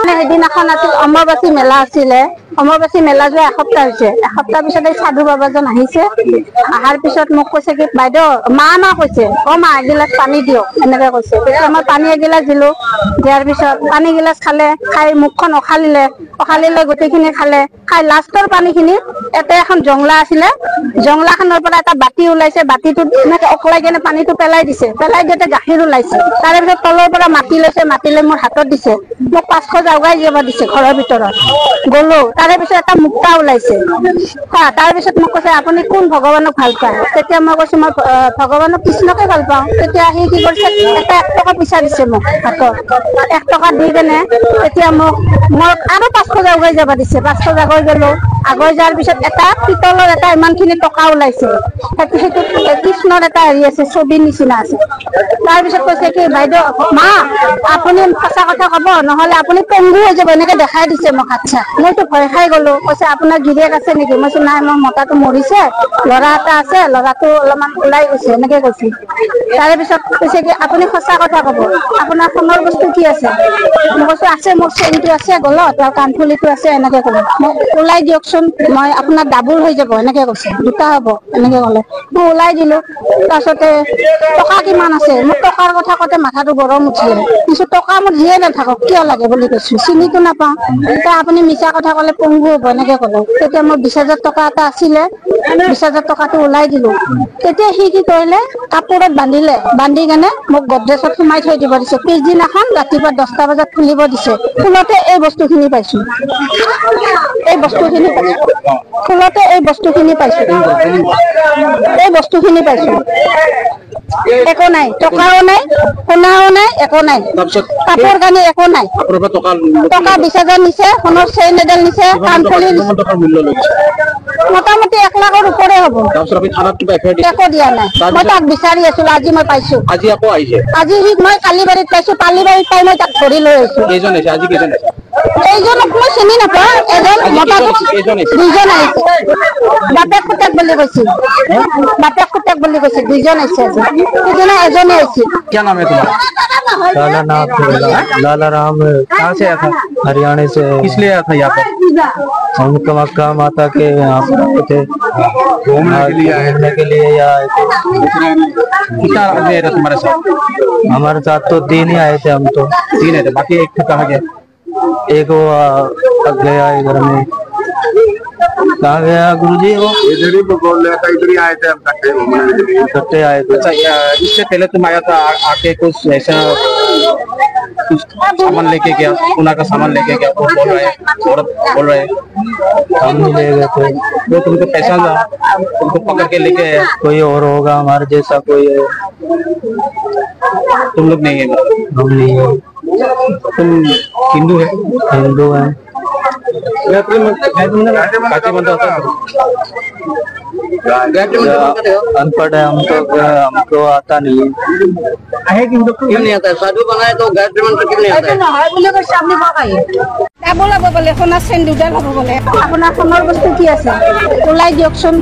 সেইদিনাখন আছিল অম্বুবাচী মেলা আছিলে। অম্বুবাচী মেলা যোৱা এসপ্তাহ হৈছে। এসপ্তাহ পিছত এই সাধু বাবাজন আহিছে। অহাৰ পিছত মোক কৈছে কি বাইদেউ মা কৈছে মা এগিলাচ পানী দিয়ক এনেকে কৈছে। তেতিয়া মই পানী এগিলাচ দিলো। দিয়াৰ পিছত পানী গিলাচ খালে, খাই মুখখন অখালিলে গোটেইখিনি খালে। খাই লাষ্টৰ পানী খিনি এতে এখন জংলা আছিলে, জংলাখনৰ পৰা এটা বাতি ওলাইছে। বাতিটোত এনেকে অকলাই কেনে পানীটো পেলাই দিছে। পেলাই দিওঁতে গাখীৰ ওলাইছে। তাৰে পিছত তলৰ পৰা মাটি লৈছে, মাটি লৈ মোৰ হাতত দিছে। মোক 500 জাউগাই যাব দিছে ঘৰৰ ভিতৰত। গলো তাৰে পিছত এটা মুক্তা ওলাইছে। তাৰ পিছত মোক কৈছে আপুনি কোন ভগৱানক ভাল পায়? তেতিয়া মই কৈছো মই ভগৱানক কৃষ্ণকে ভাল পাওঁ। তেতিয়া সি কি কৰিছে এটা 1 টকা পইচা দিছে মোক হাতত। 1 টকা দি কেনে তেতিয়া মই আৰু 500 জাউগাই যাব দিছে। 500 জাগৈ গলো। আগুৱাই যোৱাৰ পিছত এটা পিতলৰ এটা ইমানখিনি টকা ওলাইছে। সেইটো কৃষ্ণৰ এটা হেৰি আছে, ছবিৰ নিচিনা আছে। তাৰপিছত কৈছে কি বাইদেউ মা আপুনি সঁচা কথা কব নহলে আপুনি পংগু হৈ যাব, এনেকে দেখাই দিছে মোক। আচ্ছা মইতো ভয় খাই গলো। কৈছে আপোনাৰ গিৰিয়েক আছে নেকি? মই নাই মোৰ মতাটো মৰিছে, ল'ৰা এটা আছে, ল'ৰাটো অলপমান ওলাই গৈছে এনেকে কৈছে। তাৰে পিছত কৈছে কি আপুনি সঁচা কথা কব আপোনাৰ সোণৰ বস্তু কি আছে? মই কৈছো আছে মোৰ চেইনটো আছে গলত, আৰু কাণফুলিটো আছে এনেকে কলো। মোক ওলাই দিয়কচোন, মই আপোনাৰ ডাবুল হৈ যাব এনেকে কৈছে, 2টা হব এনেকে কলে। মই ওলাই দিলো। তাৰপিছতে টকা কিমান আছে? মোক টকাৰ কথা কওঁতে মাথাটো গৰম উঠিলে। কিছু টকা মোৰ দিয়ে নাথাকক কিয় লাগে বুলি কৈছো, চিনিটো নাপাওঁ। এতিয়া আপুনি মিছা কথা কলে পংগু হব এনেকে কলে। তেতিয়া মোৰ 20,000 টকা এটা আছিলে, 20,000 টকাটো ওলাই দিলো। তেতিয়া সি কি কৰিলে কাপোৰত বান্ধিলে, বান্ধি কেনে মোক গড্ৰেজত সোমাই থৈ দিব দিছে। পিছদিনাখন ৰাতিপুৱা 10টা বজাত খুলিব দিছে। খোলোতে এই বস্তুখিনি পাইছো। এই বস্তুখিনি পাইছো। খোলোতে এই বস্তুখিনি পাইছো। এই বস্তুখিনি পাইছো। একো নাই, টকাও নাই, সোণাও নাই, একো নাই। কাপোৰ কানি একো নাই। টকা 20,000 নিছে, সোণৰ চেইন এডাল নিছে, কাণফুলি মোটামুটি 1 লাখৰ ওপৰে হ'ব। একো দিয়া নাই। মই তাক বিচাৰি আছিলো, আজি মই পাইছো। আজি মই কালিবাৰীত পাইছো। কালিবাৰীত পাই মই তাক ধৰি লৈ আহিছো। এইজনক মই চিনি নাপাওঁ। এজন মোটামুটি 2জন আহিছে। বাপেক পুতেক বুলি কৈছে। বাপেক পুতেক বুলি কৈছে। 2জন আহিছে। সিদিনা এজনে আহিছে। क्या नाम है तुम्हारा? लाला नाम लाला राम। कहाँ से आया था? हरियाणा से। किस लिए आया था यहाँ पर? हम कामाख्या माता के यहाँ पे थे, घूमने के लिए आए थे। कितना आदमी था तुम्हारे साथ? हमारे साथ तो 3 ही आए थे। हम तो 3 है थे, बाकी एक कहाँ गया? एक वो गया इधर में। कहाँ गया गुरुजी? वो इधर ही बोल रहा था, इधर ही आए थे हम इकट्ठे आए थे। अच्छा इससे पहले तुम आया था, आके कुछ ऐसा कुछ सामान लेके गया, सोना का सामान लेके गया, वो बोल रहे औरत बोल रहे हम ही ले गए थे। वो तुमको पैसा तुमको पकड़ के लेके आया। कोई और होगा हमारे जैसा, कोई है। तुम लोग नहीं है? हम नहीं है। तुम हिंदू है? हिंदू है। अनपढ़ है हम तो, हमको आता नहीं है। क्यों नहीं आता? साधु बनाए तो गायत्री मंत्र क्यों नहीं आता? সোণৰ চেইন 2ডাল হ'ব বোলে। আপোনাৰ সোণৰ বস্তু কি আছে ওলাই দিয়কচোন।